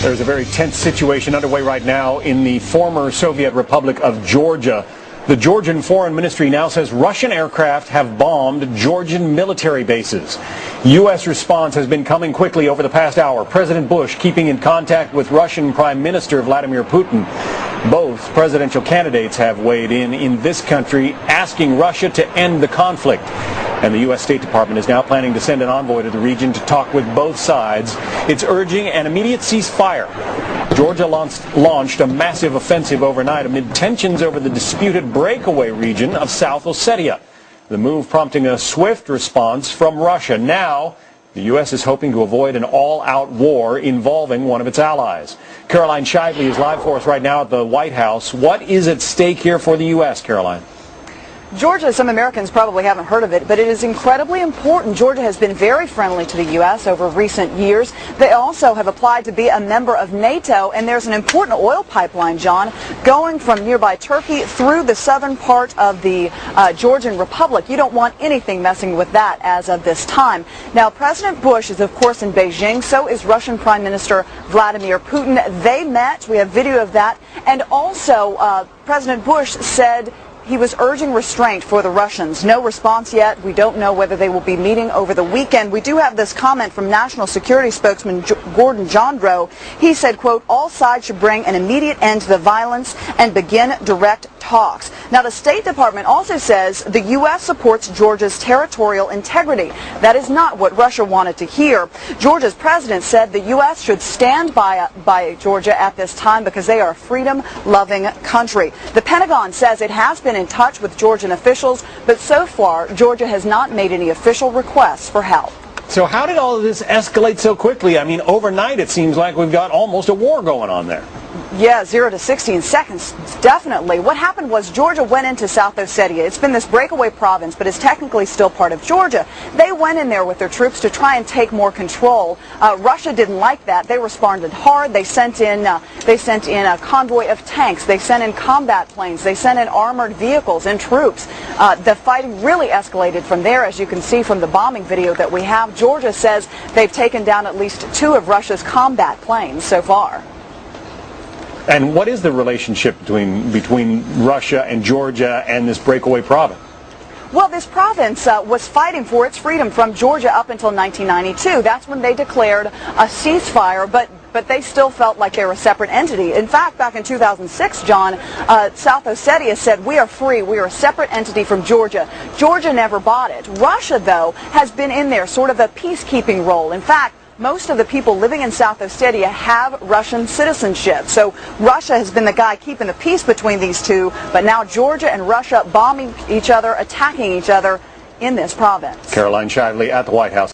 There's a very tense situation underway right now in the former Soviet Republic of Georgia. The Georgian Foreign Ministry now says Russian aircraft have bombed Georgian military bases. U.S. response has been coming quickly over the past hour. President Bush keeping in contact with Russian Prime Minister Vladimir Putin. Both presidential candidates have weighed in this country, asking Russia to end the conflict. And the U.S. State Department is now planning to send an envoy to the region to talk with both sides. It's urging an immediate ceasefire. Georgia launched a massive offensive overnight amid tensions over the disputed breakaway region of South Ossetia. The move prompting a swift response from Russia. Now, the U.S. is hoping to avoid an all-out war involving one of its allies. Caroline Shively is live for us right now at the White House. What is at stake here for the U.S., Caroline? Georgia, some Americans probably haven't heard of it, but it is incredibly important. Georgia has been very friendly to the U.S. over recent years. They also have applied to be a member of NATO, and there's an important oil pipeline, John, going from nearby Turkey through the southern part of the Georgian Republic. You don't want anything messing with that as of this time. Now, President Bush is, of course, in Beijing. So is Russian Prime Minister Vladimir Putin. They met. We have video of that. And also, President Bush said he was urging restraint for the Russians. No response yet. We don't know whether they will be meeting over the weekend. We do have this comment from National Security Spokesman Gordon Jandro. He said, quote, all sides should bring an immediate end to the violence and begin direct talks. Now, the State Department also says the U.S. supports Georgia's territorial integrity. That is not what Russia wanted to hear. Georgia's president said the U.S. should stand by Georgia at this time because they are a freedom-loving country. The Pentagon says it has been in touch with Georgian officials, but so far, Georgia has not made any official requests for help. So how did all of this escalate so quickly? I mean, overnight it seems like we've got almost a war going on there. Yeah, 0 to 60 in seconds, definitely. What happened was Georgia went into South Ossetia. It's been this breakaway province, but it's technically still part of Georgia. They went in there with their troops to try and take more control. Russia didn't like that. They responded hard. They sent in a convoy of tanks. They sent in combat planes. They sent in armored vehicles and troops. The fighting really escalated from there, as you can see from the bombing video that we have. Georgia says they've taken down at least 2 of Russia's combat planes so far. And what is the relationship between Russia and Georgia and this breakaway province? Well, this province was fighting for its freedom from Georgia up until 1992. That's when they declared a ceasefire, but they still felt like they were a separate entity. In fact, back in 2006, John, South Ossetia said, we are free, we are a separate entity from Georgia. Georgia never bought it. Russia, though, has been in there, sort of a peacekeeping role. In fact, most of the people living in South Ossetia have Russian citizenship. So Russia has been the guy keeping the peace between these two, but now Georgia and Russia bombing each other, attacking each other in this province. Caroline Shively at the White House.